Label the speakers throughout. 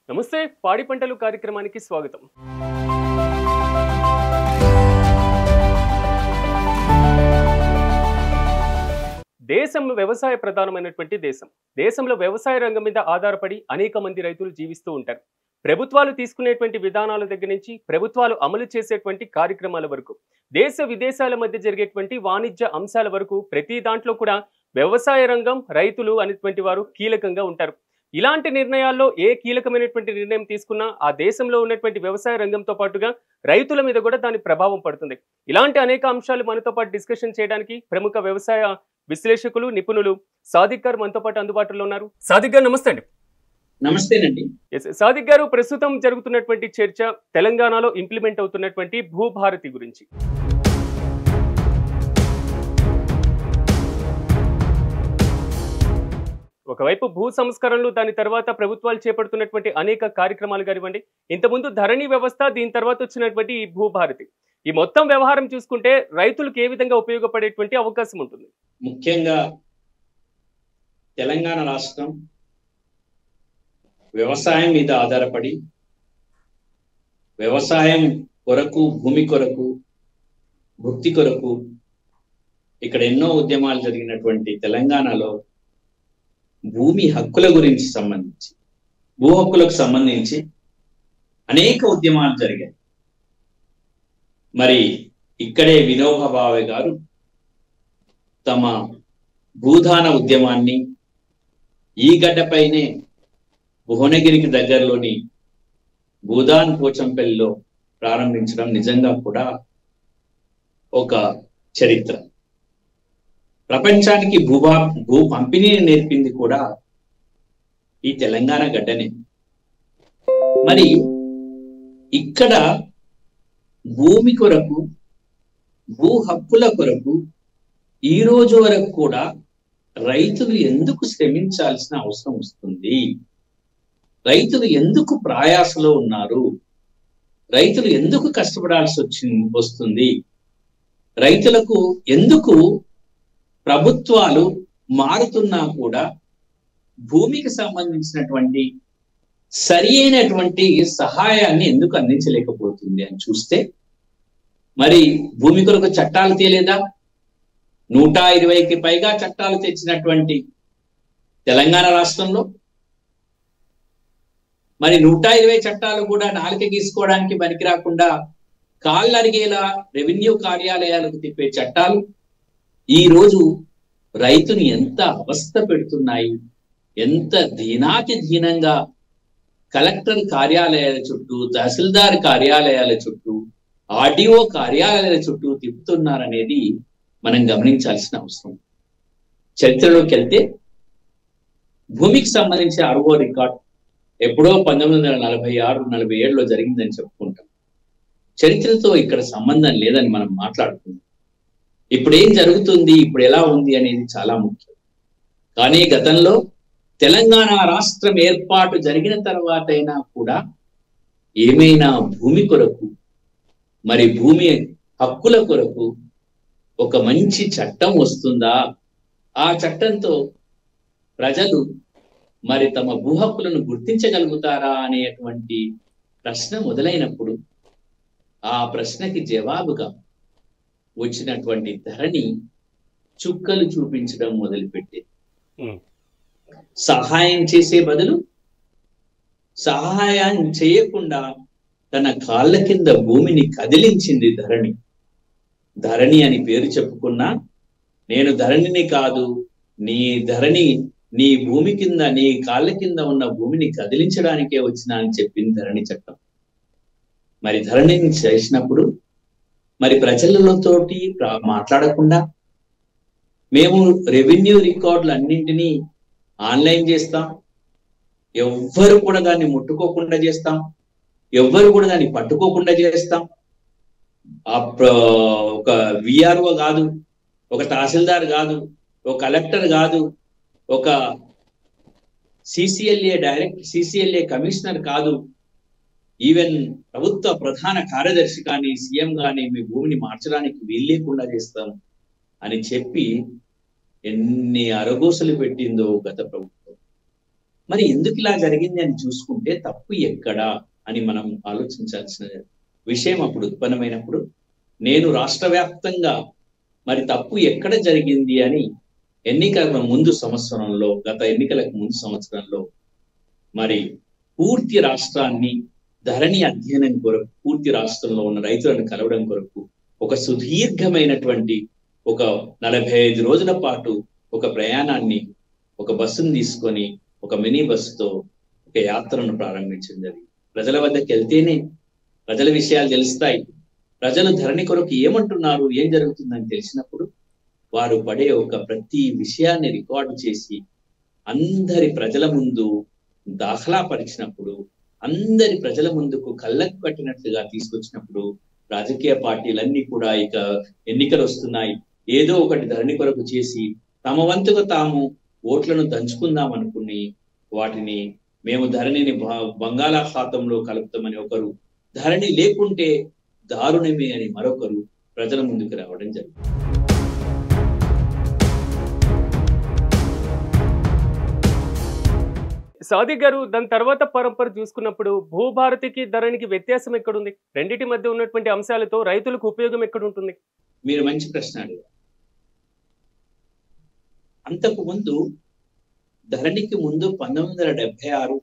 Speaker 1: నమస్తే పాడి పంటలు కార్యక్రమానికి స్వాగతం. దేశం వ్యవసాయ ప్రధానమైనటువంటి దేశంలో వ్యవసాయ రంగం మీద ఆధారపడి అనేక మంది రైతులు జీవిస్తూ ఉంటారు. ప్రభుత్వాలు తీసుకునేటువంటి విధానాల దగ్గర నుంచి ప్రభుత్వాలు అమలు చేసేటువంటి కార్యక్రమాల వరకు, దేశ విదేశాల మధ్య జరిగేటువంటి వాణిజ్య అంశాల వరకు ప్రతి దాంట్లో కూడా వ్యవసాయ రంగం, రైతులు అనేటువంటి వారు కీలకంగా ఉంటారు. ఇలాంటి నిర్ణయాల్లో ఏ కీలకమైనటువంటి నిర్ణయం తీసుకున్నా ఆ దేశంలో ఉన్నటువంటి వ్యవసాయ రంగంతో పాటుగా రైతుల మీద కూడా దాని ప్రభావం పడుతుంది. ఇలాంటి అనేక అంశాలు మనతో పాటు డిస్కషన్ చేయడానికి ప్రముఖ వ్యవసాయ విశ్లేషకులు, నిపుణులు సాదిక్ గారు మనతో పాటు అందుబాటులో ఉన్నారు. సాదిక్ గారు నమస్తే అండి.
Speaker 2: నమస్తేనండి.
Speaker 1: సాదిక్ గారు, ప్రస్తుతం జరుగుతున్నటువంటి చర్చ తెలంగాణలో ఇంప్లిమెంట్ అవుతున్నటువంటి భూభారతి గురించి. ఒకవైపు భూ సంస్కరణలు, దాని తర్వాత ప్రభుత్వాలు చేపడుతున్నటువంటి అనేక కార్యక్రమాలు కానివ్వండి, ఇంతకుముందు ధరణి వ్యవస్థ, దీని తర్వాత వచ్చినటువంటి ఈ భూభారతి, ఈ మొత్తం వ్యవహారం చూసుకుంటే రైతులకు ఏ విధంగా ఉపయోగపడేటువంటి అవకాశం ఉంటుంది?
Speaker 2: ముఖ్యంగా తెలంగాణ రాష్ట్రం వ్యవసాయం మీద ఆధారపడి, వ్యవసాయం కొరకు, భూమి కొరకు, భుక్తి కొరకు ఇక్కడ ఎన్నో ఉద్యమాలు జరిగినటువంటి తెలంగాణలో భూమి హక్కుల గురించి సంబంధించి, భూ హక్కులకు సంబంధించి అనేక ఉద్యమాలు జరిగాయి. మరి ఇక్కడే వినోబ భావే గారు తమ భూదాన ఉద్యమాన్ని ఈ గడ్డపైనే భువనగిరికి దగ్గరలోని భూదాన్ పోచంపల్లిలో ప్రారంభించడం నిజంగా కూడా ఒక చరిత్ర. ప్రపంచానికి భూ పంపిణీని నేర్పింది కూడా ఈ తెలంగాణ గడ్డనే. మరి ఇక్కడ భూమి కొరకు, భూ హక్కుల కొరకు ఈ రోజు వరకు కూడా రైతులు ఎందుకు శ్రమించాల్సిన అవసరం వస్తుంది? రైతులు ఎందుకు ప్రయాసలో ఉన్నారు? రైతులు ఎందుకు కష్టపడాల్సి వస్తుంది? రైతులకు ఎందుకు ప్రభుత్వాలు మారుతున్నా కూడా భూమికి సంబంధించినటువంటి సరి అయినటువంటి సహాయాన్ని ఎందుకు అందించలేకపోతుంది అని చూస్తే, మరి భూమి కొరకు చట్టాలు తేలేదా? 120కి పైగా చట్టాలు తెచ్చినటువంటి తెలంగాణ రాష్ట్రంలో మరి 120 చట్టాలు కూడా నాలుక గీసుకోవడానికి పనికి రాకుండా కాళ్ళు అరిగేలా రెవెన్యూ కార్యాలయాలకు తిప్పే చట్టాలు ఈ రోజు రైతుని ఎంత అవస్థ పెడుతున్నాయి. ఎంత దీనంగా కలెక్టర్ కార్యాలయాల చుట్టూ, తహసీల్దార్ కార్యాలయాల చుట్టూ, ఆర్డీఓ కార్యాలయాల చుట్టూ తిప్పుతున్నారనేది మనం గమనించాల్సిన అవసరం. చరిత్రలోకి వెళ్తే భూమికి సంబంధించి 6వ రికార్డ్ ఎప్పుడో 1946-47లో జరిగిందని చెప్పుకుంటాం. చరిత్రతో ఇక్కడ సంబంధం లేదని మనం మాట్లాడుకుంటాం. ఇప్పుడు ఏం జరుగుతుంది, ఇప్పుడు ఎలా ఉంది అనేది చాలా ముఖ్యం. కానీ గతంలో తెలంగాణ రాష్ట్రం ఏర్పాటు జరిగిన తర్వాత అయినా కూడా ఏమైనా భూమి కొరకు, మరి భూమి హక్కుల కొరకు ఒక మంచి చట్టం వస్తుందా? ఆ చట్టంతో ప్రజలు మరి తమ భూ హక్కులను గుర్తించగలుగుతారా అనేటువంటి ప్రశ్న మొదలైనప్పుడు ఆ ప్రశ్నకి జవాబుగా వచ్చినటువంటి ధరణి చుక్కలు చూపించడం మొదలుపెట్టేది. సహాయం చేసే బదులు సహాయం చేయకుండా తన కాళ్ళ కింద భూమిని కదిలించింది ధరణి. ధరణి అని పేరు చెప్పుకున్నా, నేను ధరణిని కాదు, నీ భూమి కింద, నీ కాళ్ళ కింద ఉన్న భూమిని కదిలించడానికే వచ్చినా అని చెప్పింది ధరణి చట్టం. మరి ధరణిని చేసినప్పుడు మరి ప్రజలతోటి మాట్లాడకుండా మేము రెవెన్యూ రికార్డులు అన్నింటినీ ఆన్లైన్ చేస్తాం, ఎవ్వరు కూడా దాన్ని ముట్టుకోకుండా చేస్తాం, ఎవ్వరు కూడా దాన్ని పట్టుకోకుండా చేస్తాం. ఒక విఆర్ఓ కాదు, ఒక తహసీల్దార్ కాదు, ఒక కలెక్టర్ కాదు, ఒక సిసిఎల్ఏ కమిషనర్ కాదు, ఈవెన్ ప్రభుత్వ ప్రధాన కార్యదర్శి కానీ, సీఎం కానీ మీ భూమిని మార్చడానికి వీల్లేకుండా చేస్తాం అని చెప్పి ఎన్ని అరగోసలు పెట్టిందో గత ప్రభుత్వం. మరి ఎందుకు ఇలా జరిగింది అని చూసుకుంటే తప్పు ఎక్కడా అని మనం ఆలోచించాల్సిన విషయం అప్పుడు ఉత్పన్నమైనప్పుడు నేను రాష్ట్ర వ్యాప్తంగా మరి తప్పు ఎక్కడ జరిగింది అని ఎన్నికల ముందు సంవత్సరంలో, గత ఎన్నికలకు ముందు సంవత్సరంలో మరి పూర్తి రాష్ట్రాన్ని ధరణి అధ్యయనం కొరకు, పూర్తి రాష్ట్రంలో ఉన్న రైతులను కలవడం కొరకు ఒక సుదీర్ఘమైనటువంటి ఒక 45 రోజుల పాటు ఒక ప్రయాణాన్ని, ఒక బస్సును తీసుకొని, ఒక మినీ బస్సుతో ఒక యాత్రను ప్రారంభించింది. అది ప్రజల వద్దకు వెళ్తేనే ప్రజల విషయాలు తెలుస్తాయి. ప్రజలు ధరణి కొరకు ఏమంటున్నారు, ఏం జరుగుతుందని తెలిసినప్పుడు వారు పడే ఒక ప్రతి విషయాన్ని రికార్డు చేసి అందరి ప్రజల ముందు దాఖలాపరిచినప్పుడు, అందరి ప్రజల ముందుకు కళ్ళకు కట్టినట్లుగా తీసుకొచ్చినప్పుడు రాజకీయ పార్టీలన్నీ కూడా ఇక ఎన్నికలు వస్తున్నాయి, ఏదో ఒకటి ధరణి కొరకు చేసి తమ వంతుగా తాము ఓట్లను దంచుకుందాం అనుకుని వాటిని మేము ధరణిని బంగాళాఖాతంలో కలుపుతామని ఒకరు, ధరణి లేకుంటే దారుణమే అని మరొకరు ప్రజల ముందుకు రావడం జరిగింది.
Speaker 1: సాదిక్ గారు, దాని తర్వాత పరంపర చూసుకున్నప్పుడు భూభారతికి ధరణికి వ్యత్యాసం ఎక్కడుంది? రెండింటి మధ్య ఉన్నటువంటి అంశాలతో రైతులకు ఉపయోగం ఎక్కడుంటుంది?
Speaker 2: మీరు మంచి ప్రశ్న అడిగారు. అంతకు ముందు ధరణికి ముందు 1976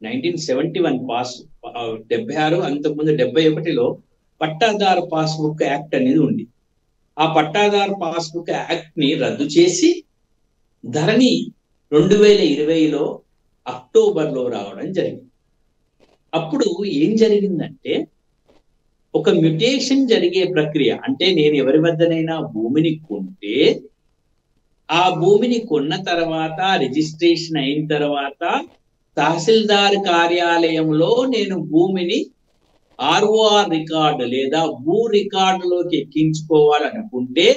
Speaker 2: 1971 పాస్ 76, అంతకుముందు 71లో పట్టాదారు పాస్బుక్ యాక్ట్ అనేది ఉంది. ఆ పట్టాదారు పాస్బుక్ యాక్ట్ ని రద్దు చేసి ధరణి 2020లో అక్టోబర్లో రావడం జరిగింది. అప్పుడు ఏం జరిగిందంటే ఒక మ్యుటేషన్ జరిగే ప్రక్రియ. అంటే నేను ఎవరి వద్దనైనా భూమిని కొంటే ఆ భూమిని కొన్న తర్వాత రిజిస్ట్రేషన్ అయిన తర్వాత తహసీల్దార్ కార్యాలయంలో నేను భూమిని ఆర్ఓఆర్ రికార్డు లేదా భూ రికార్డులోకి ఎక్కించుకోవాలనుకుంటే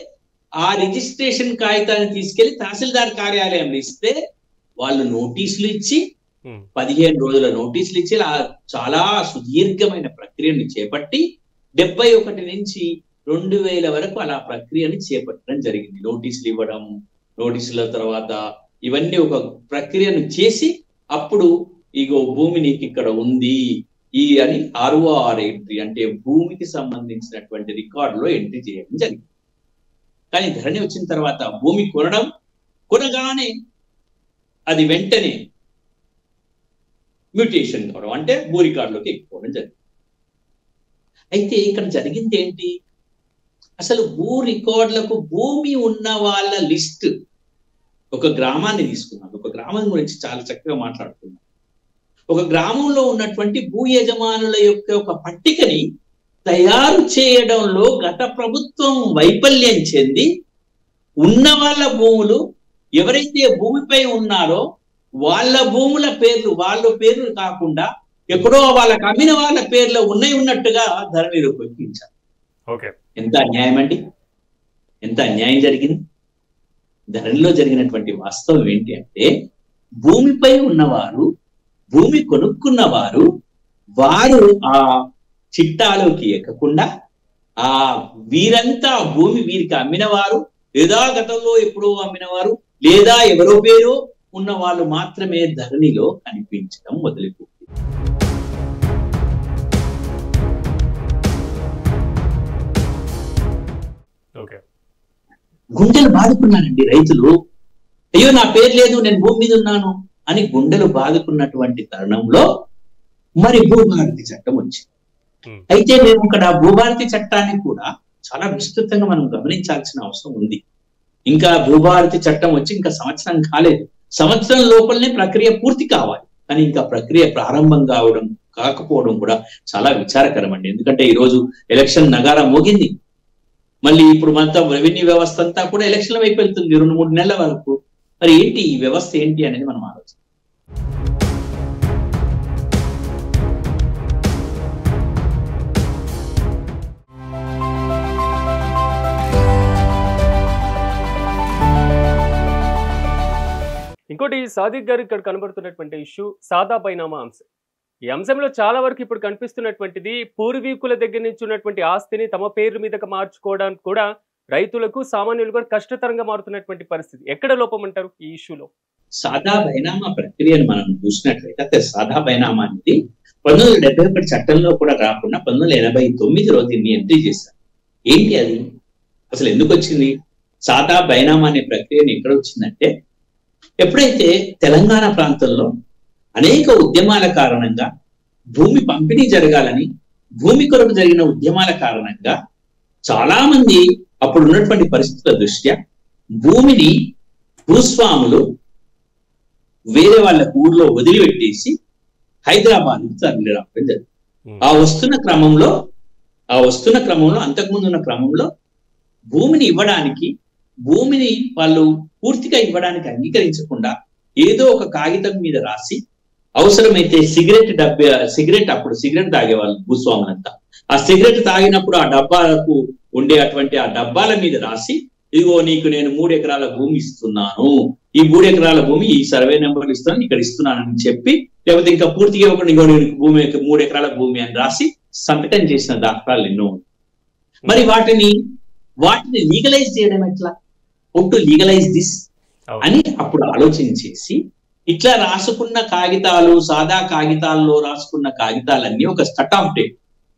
Speaker 2: ఆ రిజిస్ట్రేషన్ కాగితాన్ని తీసుకెళ్లి తహసీల్దార్ కార్యాలయంలో ఇస్తే వాళ్ళు నోటీసులు ఇచ్చి 15 రోజుల నోటీసులు ఇచ్చి చాలా సుదీర్ఘమైన ప్రక్రియను చేపట్టి 71 నుంచి 2000 వరకు అలా ప్రక్రియని చేపట్టడం జరిగింది. నోటీసులు ఇవ్వడం, నోటీసుల తర్వాత ఇవన్నీ ఒక ప్రక్రియను చేసి అప్పుడు ఇగో భూమి నీకు ఇక్కడ ఉంది ఈ అని ఆర్ఓఆర్ ఎంట్రీ అంటే భూమికి సంబంధించినటువంటి రికార్డులో ఎంట్రీ చేయడం జరిగింది. కానీ ధరణి వచ్చిన తర్వాత భూమి కొనగానే అది వెంటనే మ్యూటేషన్ కావడం అంటే భూ రికార్డులోకి ఎక్కిపోవడం జరిగింది. అయితే ఇక్కడ జరిగింది ఏంటి? అసలు భూ రికార్డులకు భూమి ఉన్న వాళ్ళ లిస్ట్, ఒక గ్రామాన్ని తీసుకున్నాం, ఒక గ్రామం గురించి చాలా చక్కగా మాట్లాడుతున్నాం. ఒక గ్రామంలో ఉన్నటువంటి భూ యజమానుల యొక్క ఒక పట్టికని తయారు చేయడంలో గత ప్రభుత్వం వైఫల్యం చెంది ఉన్న వాళ్ళ భూములు ఎవరైతే భూమిపై ఉన్నారో వాళ్ళ భూముల పేర్లు, వాళ్ళ పేర్లు కాకుండా ఎక్కడో వాళ్ళకి అమ్మిన వాళ్ళ పేర్లు ఉన్నట్టుగా ధరణిలోకి ఎక్కించారు. ఎంత అన్యాయం అండి! ఎంత అన్యాయం జరిగింది! ధరణిలో జరిగినటువంటి వాస్తవం ఏంటి అంటే భూమిపై ఉన్నవారు, భూమి కొనుక్కున్న వారు ఆ చిట్టాలోకి ఎక్కకుండా ఆ వీరంతా భూమి వీరికి అమ్మినవారు లేదా గతంలో ఎప్పుడో అమ్మినవారు లేదా ఎవరో పేరు ఉన్న వాళ్ళు మాత్రమే ధరణిలో కనిపించడం మొదలుపెట్టింది. గుండెలు బాదుకున్నారండి రైతులు. అయ్యో నా పేరు లేదు, నేను భూమి మీద ఉన్నాను అని గుండెలు బాదుకున్నటువంటి తరుణంలో మరి భూభారతి చట్టం వచ్చింది. అయితే మేము ఇక్కడ భూభారతి చట్టాన్ని కూడా చాలా విస్తృతంగా మనం గమనించాల్సిన అవసరం ఉంది. ఇంకా భూభారతి చట్టం వచ్చి ఇంకా సంవత్సరం కాలేదు. సంవత్సరం లోపలనే ప్రక్రియ పూర్తి కావాలి. కానీ ఇంకా ప్రక్రియ ప్రారంభం కాకపోవడం కూడా చాలా విచారకరం అండి. ఎందుకంటే ఈరోజు ఎలక్షన్ నగారా మోగింది. మళ్ళీ ఇప్పుడు మొత్తం రెవెన్యూ వ్యవస్థ అంతా కూడా ఎలక్షన్ వైపు వెళ్తుంది 2-3 నెలల వరకు. మరి ఏంటి ఈ వ్యవస్థ ఏంటి అనేది మనం ఆలోచించాలి.
Speaker 1: ఇంకోటి సాదిక్ గారు ఇక్కడ కనబడుతున్నటువంటి ఇష్యూ సాదా బైనామా అంశం. ఈ అంశంలో చాలా వరకు ఇప్పుడు కనిపిస్తున్నటువంటిది పూర్వీకుల దగ్గర నుంచి ఉన్నటువంటి ఆస్తిని తమ పేర్ల మీదకి మార్చుకోవడానికి కూడా రైతులకు, సామాన్యులు కూడా కష్టతరంగా మారుతున్నటువంటి పరిస్థితి. ఎక్కడ లోపం అంటారు ఈ ఇష్యూలో?
Speaker 2: సాదా బైనామా ప్రక్రియను మనం చూసినట్లయితే అక్కడ సాదా బైనామా అనేది 1971 చట్టంలో కూడా రాకుండా 1989లో దీన్ని ఎంట్రీ చేశారు. ఏంటి అది అసలు ఎందుకు వచ్చింది? సాదా బైనామా అనే ప్రక్రియను ఎక్కడ వచ్చిందంటే, ఎప్పుడైతే తెలంగాణ ప్రాంతంలో అనేక ఉద్యమాల కారణంగా భూమి పంపిణీ జరగాలని, భూమి కొరకు జరిగిన ఉద్యమాల కారణంగా చాలా మంది అప్పుడు ఉన్నటువంటి పరిస్థితుల దృష్ట్యా భూమిని భూస్వాములు వేరే వాళ్ళ ఊర్లో వదిలిపెట్టేసి హైదరాబాద్ తరలి రావడం జరిగింది. ఆ వస్తున్న క్రమంలో అంతకుముందు ఉన్న క్రమంలో భూమిని వాళ్ళు పూర్తిగా ఇవ్వడానికి అంగీకరించకుండా ఏదో ఒక కాగితం మీద రాసి, అవసరమైతే సిగరెట్ అప్పుడు సిగరెట్ తాగేవాళ్ళు భూస్వాములంతా. ఆ సిగరెట్ తాగినప్పుడు ఆ డబ్బాలకు ఉండే అటువంటి ఆ డబ్బాల మీద రాసి, ఇదిగో నీకు నేను 3 ఎకరాల భూమి ఇస్తున్నాను, ఈ 3 ఎకరాల భూమి ఈ సర్వే నెంబర్లు ఇస్తున్నాను, ఇక్కడ ఇస్తున్నానని చెప్పి, లేకపోతే ఇంకా పూర్తిగా ఒక భూమి 3 ఎకరాల భూమి అని రాసి సంతకం చేసిన దాఖలాలు ఎన్నో. మరి వాటిని లీగలైజ్ చేయడం ఎట్లా? టు లీగలైజ్ దిస్ అని అప్పుడు ఆలోచించేసి, ఇట్లా రాసుకున్న కాగితాలు, సాదా కాగితాల్లో రాసుకున్న కాగితాలన్నీ ఒక కట్ ఆఫ్ డేట్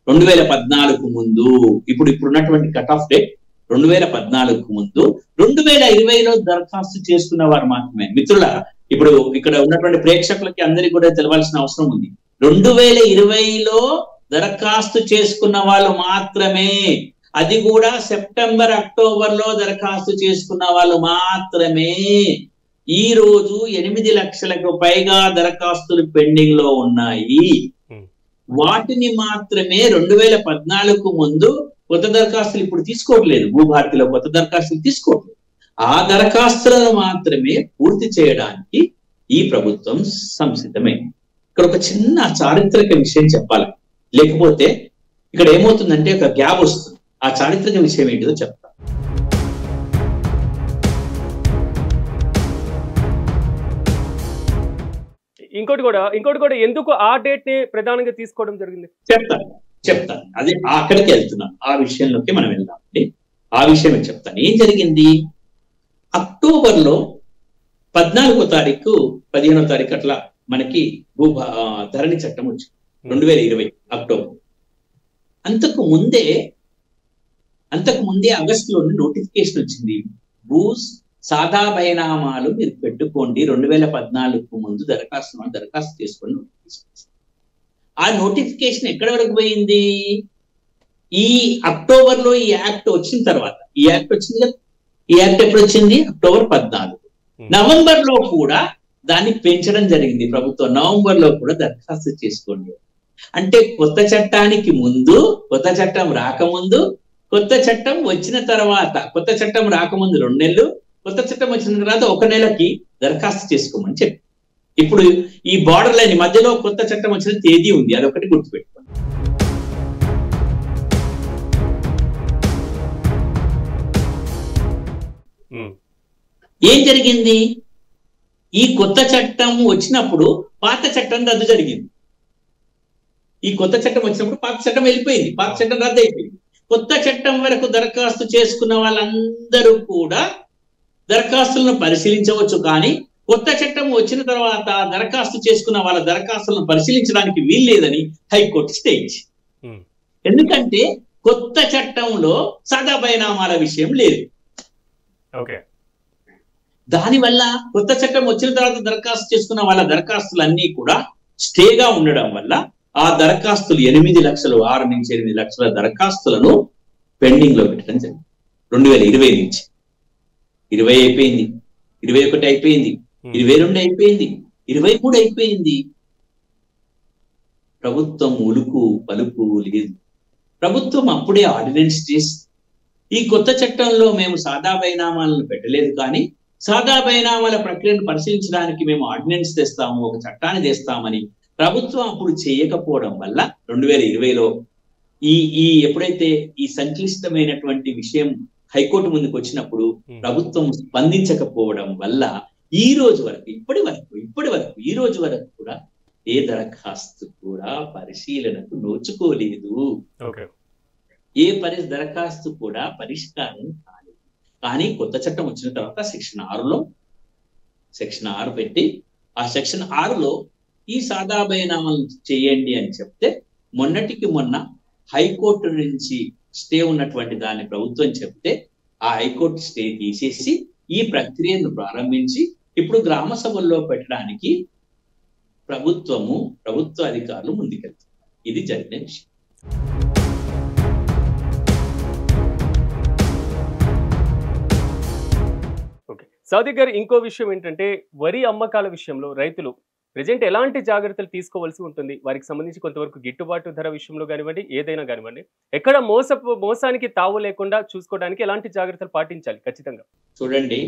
Speaker 2: 2014 ముందు, ఇప్పుడున్నటువంటి కట్ ఆఫ్ డేట్ 2014 ముందు 2020లో దరఖాస్తు చేసుకున్న వారు మాత్రమే. మిత్రులారా, ఇప్పుడు ఇక్కడ ఉన్నటువంటి ప్రేక్షకులకి అందరికీ కూడా తెలవాల్సిన అవసరం ఉంది. 2020లో దరఖాస్తు చేసుకున్న వాళ్ళు మాత్రమే, అది కూడా సెప్టెంబర్ అక్టోబర్లో దరఖాస్తు చేసుకున్న వాళ్ళు మాత్రమే. ఈ రోజు 8 లక్షలకు పైగా దరఖాస్తులు పెండింగ్ లో ఉన్నాయి. వాటిని మాత్రమే 2014 ముందు కొత్త దరఖాస్తులు ఇప్పుడు తీసుకోవట్లేదు, భూభారతిలో కొత్త దరఖాస్తులు తీసుకోవట్లేదు. ఆ దరఖాస్తులను మాత్రమే పూర్తి చేయడానికి ఈ ప్రభుత్వం సంసిద్ధమైంది. ఇక్కడ ఒక చిన్న చారిత్రక విషయం చెప్పాలి, లేకపోతే ఇక్కడ ఏమవుతుందంటే ఒక గ్యాప్ వస్తుంది. ఆ చారిత్రక విషయం ఏంటిదో చెప్తా.
Speaker 1: ఇంకోటి కూడా ఎందుకు ఆ డేట్ ని ప్రధానంగా తీసుకోవడం జరిగింది
Speaker 2: చెప్తాను. అది అక్కడికి వెళ్తున్నాను, ఆ విషయంలోకి మనం వెళ్దామండి. ఆ విషయమే చెప్తాను. ఏం జరిగింది? అక్టోబర్లో 14వ తారీఖు 15వ తారీఖు అట్లా మనకి ధరణి చట్టం వచ్చింది 2020 అక్టోబర్. అంతకు ముందే ఆగస్టులోనే నోటిఫికేషన్ వచ్చింది, సాదా బైనామాలు మీరు పెట్టుకోండి, 2014 ముందు దరఖాస్తు చేసుకోండి. ఆ నోటిఫికేషన్ ఎక్కడి వరకు పోయింది? ఈ అక్టోబర్లో ఈ యాక్ట్ వచ్చిన తర్వాత, ఈ యాక్ట్ వచ్చింది కదా, ఈ యాక్ట్ ఎప్పుడు వచ్చింది? అక్టోబర్ 14. నవంబర్లో కూడా దాన్ని పెంచడం జరిగింది ప్రభుత్వం. నవంబర్లో కూడా దరఖాస్తు చేసుకోండి. అంటే కొత్త చట్టానికి ముందు, కొత్త చట్టం రాకముందు, కొత్త చట్టం వచ్చిన తర్వాత, కొత్త చట్టం రాకముందు 2 నెలలు, కొత్త చట్టం వచ్చిన తర్వాత 1 నెలకి దరఖాస్తు చేసుకోమని చెప్పి, ఇప్పుడు ఈ బార్డర్ లైన్ మధ్యలో కొత్త చట్టం వచ్చిన తేదీ ఉంది, అదొకటి గుర్తుపెట్టుకోండి. ఏం జరిగింది? ఈ కొత్త చట్టం వచ్చినప్పుడు పాత చట్టం రద్దు జరిగింది. ఈ కొత్త చట్టం వచ్చినప్పుడు పాత చట్టం వెళ్ళిపోయింది, పాత చట్టం రద్దు అయిపోయింది. కొత్త చట్టం వరకు దరఖాస్తు చేసుకున్న వాళ్ళందరూ కూడా దరఖాస్తులను పరిశీలించవచ్చు, కానీ కొత్త చట్టం వచ్చిన తర్వాత దరఖాస్తు చేసుకున్న వాళ్ళ దరఖాస్తులను పరిశీలించడానికి వీల్లేదని హైకోర్టు స్టే ఇచ్చింది. ఎందుకంటే కొత్త చట్టంలో సాదా బైనామాల విషయం లేదు. దానివల్ల కొత్త చట్టం వచ్చిన తర్వాత దరఖాస్తు చేసుకున్న వాళ్ళ దరఖాస్తులన్నీ కూడా స్టేగా ఉండడం వల్ల ఆ దరఖాస్తులు 6 నుంచి 8 లక్షల దరఖాస్తులను పెండింగ్ లో పెట్టడం జరిగింది. 2020 నుంచి 20 అయిపోయింది, 21 అయిపోయింది, 22 అయిపోయింది, 23 అయిపోయింది. ప్రభుత్వం ఉలుకు పలుకు లేదు. ప్రభుత్వం అప్పుడే ఆర్డినెన్స్ చేసి, ఈ కొత్త చట్టంలో మేము సాదా బైనామాలను పెట్టలేదు, కానీ సాదా బైనామాల ప్రక్రియను పరిశీలించడానికి మేము ఆర్డినెన్స్ తెస్తాము, ఒక చట్టాన్ని తెస్తామని ప్రభుత్వం అప్పుడు చేయకపోవడం వల్ల 2020లో ఎప్పుడైతే ఈ సంక్లిష్టమైనటువంటి విషయం హైకోర్టు ముందుకు వచ్చినప్పుడు ప్రభుత్వం స్పందించకపోవడం వల్ల ఈ రోజు వరకు, ఇప్పటి వరకు ఈ రోజు వరకు కూడా ఏ దరఖాస్తు కూడా పరిశీలనకు నోచుకోలేదు. ఏ దరఖాస్తు కూడా పరిష్కారం కాలేదు. కానీ కొత్త చట్టం వచ్చిన తర్వాత సెక్షన్ 6లో సెక్షన్ 6 పెట్టి ఆ సెక్షన్ 6లో ఈ సాదా బైనామాలు చేయండి అని చెప్తే మొన్నటికి మొన్న హైకోర్టు నుంచి స్టే ఉన్నటువంటి దాన్ని ప్రభుత్వం చెప్తే ఆ హైకోర్టు స్టే తీసేసి ఈ ప్రక్రియను ప్రారంభించి ఇప్పుడు గ్రామ సభల్లో పెట్టడానికి ప్రభుత్వ అధికారులు ముందుకెళ్తారు. ఇది జరిగిన విషయం.
Speaker 1: ఓకే, సాదిక్ గారు, ఇంకో విషయం ఏంటంటే వరి అమ్మకాల విషయంలో రైతులు ప్రజెంట్ ఎలాంటి జాగ్రత్తలు తీసుకోవాల్సి ఉంటుంది? వారికి సంబంధించి కొంతవరకు గిట్టుబాటు ధర విషయంలో కానివ్వండి, ఏదైనా కానివ్వండి, ఎక్కడ మోసానికి తావు లేకుండా చూసుకోవడానికి ఎలాంటి జాగ్రత్తలు పాటించాలి ఖచ్చితంగా?
Speaker 2: చూడండి,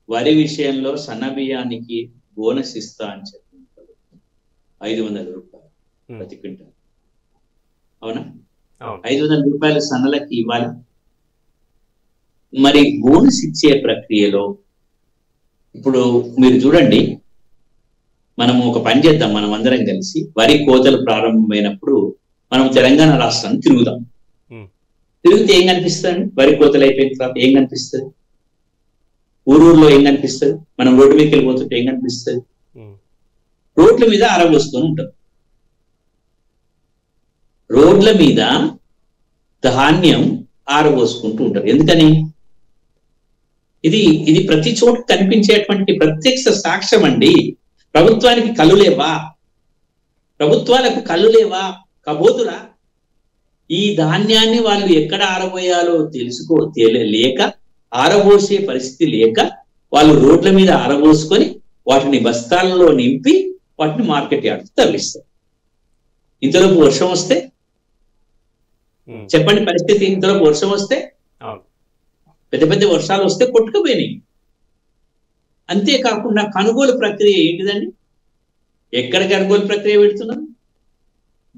Speaker 2: వరి విషయంలో సన్న బియ్యానికి బోనస్ ఇస్తా అని చెప్పి 500 రూపాయలు ప్రతి క్వింటాల్. అవునా? 500 రూపాయలు సన్నలకి ఇవ్వాలి. మరి బోనస్ ఇచ్చే ప్రక్రియలో ఇప్పుడు మీరు చూడండి, మనము ఒక పని చేద్దాం. మనం అందరం కలిసి వరి కోతలు ప్రారంభమైనప్పుడు మనం తెలంగాణ రాష్ట్రాన్ని తిరుగుదాం. తిరిగితే ఏం కనిపిస్తుంది? వరి కోతలు అయిపోయిన తర్వాత ఏం కనిపిస్తుంది? ఊరూరులో ఏం కనిపిస్తుంది? మనం రోడ్డు మీదకి వెళ్ళిపోతుంటే ఏం కనిపిస్తుంది? రోడ్ల మీద ఆరబోసుకొని ఉంటారు. రోడ్ల మీద ధాన్యం ఆరబోసుకుంటూ ఉంటారు. ఎందుకని? ఇది ప్రతి చోట కనిపించేటువంటి ప్రత్యక్ష సాక్ష్యం అండి. ప్రభుత్వానికి కళ్ళు లేవా? ప్రభుత్వాలకు కళ్ళు లేవా? కబోదురా? ఈ ధాన్యాన్ని వాళ్ళు ఎక్కడ ఆరబోయాలో లేక, ఆరబోసే పరిస్థితి లేక వాళ్ళు రోడ్ల మీద ఆరబోసుకొని వాటిని బస్తాలలో నింపి వాటిని మార్కెట్ యార్డ్కి తరలిస్తారు. ఇంతలోపు వర్షం వస్తే చెప్పండి పరిస్థితి. ఇంతలోపు వర్షం వస్తే, పెద్ద పెద్ద వర్షాలు వస్తే కొట్టుకుపోయినాయి. అంతేకాకుండా కొనుగోలు ప్రక్రియ ఏంటిదండి? ఎక్కడ కొనుగోలు ప్రక్రియ పెడుతున్నాం?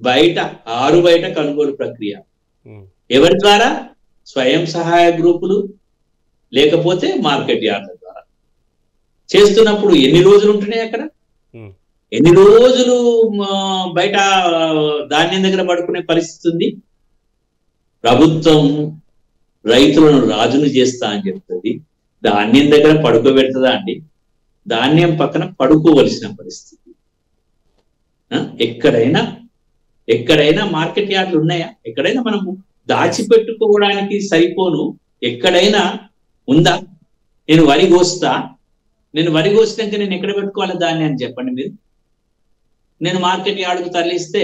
Speaker 2: బయట, బయట కొనుగోలు ప్రక్రియ. ఎవరి ద్వారా? స్వయం సహాయ గ్రూపులు, లేకపోతే మార్కెట్ యార్డ్ల ద్వారా చేస్తున్నప్పుడు ఎన్ని రోజులు ఉంటున్నాయి అక్కడ? ఎన్ని రోజులు బయట ధాన్యం దగ్గర పడుకునే పరిస్థితి ఉంది? ప్రభుత్వం రైతులను రాజును చేస్తా అని చెప్తుంది. ధాన్యం దగ్గర పడుకోబెడుతుందా అండి? ధాన్యం పక్కన పడుకోవలసిన పరిస్థితి. ఎక్కడైనా మార్కెట్ యార్డ్లు ఉన్నాయా? ఎక్కడైనా మనము దాచిపెట్టుకోవడానికి సరిపోను ఎక్కడైనా ఉందా? నేను వరి కోసినాక నేను ఎక్కడ పెట్టుకోవాలి దాన్ని అని చెప్పండి మీరు. నేను మార్కెట్ యార్డుకు తరలిస్తే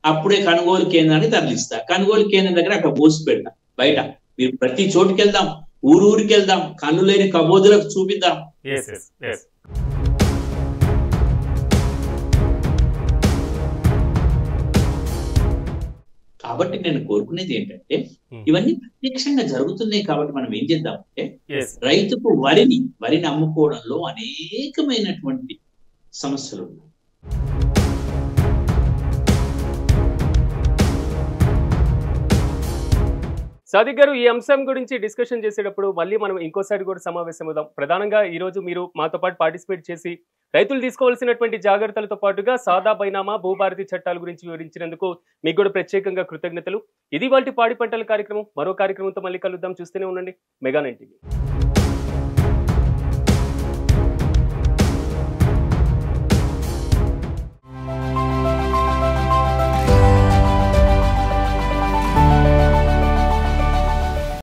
Speaker 2: అప్పుడే కొనుగోలు కేంద్రానికి తరలిస్తా. కొనుగోలు కేంద్రం దగ్గర అక్కడ పోసి పెడతా. బయట మీరు ప్రతి చోటుకి వెళ్దాం, ఊరికి వెళ్దాం, కళ్ళు లేని కబోదులకు చూపిద్దాం. కాబట్టి నేను కోరుకునేది ఏంటంటే, ఇవన్నీ ప్రత్యక్షంగా జరుగుతున్నాయి. కాబట్టి మనం ఏం చేద్దామంటే, రైతుకు వరిని అమ్ముకోవడంలో అనేకమైనటువంటి సమస్యలు ఉన్నాయి.
Speaker 1: సాదిక్ గారు, ఈ అంశం గురించి డిస్కషన్ చేసేటప్పుడు మళ్ళీ మనం ఇంకోసారి కూడా సమావేశం అవుదాం. ప్రధానంగా ఈ రోజు మీరు మాతో పాటు పార్టిసిపేట్ చేసి రైతులు తీసుకోవాల్సినటువంటి జాగ్రత్తలతో పాటుగా సాదా బైనామా, భూభారతి చట్టాల గురించి వివరించినందుకు మీకు కూడా ప్రత్యేకంగా కృతజ్ఞతలు. ఇది వాటి పాడి పంటల కార్యక్రమం. మరో కార్యక్రమంతో మళ్ళీ కలుద్దాం. చూస్తూనే ఉండండి మెగా 9 టీవీ.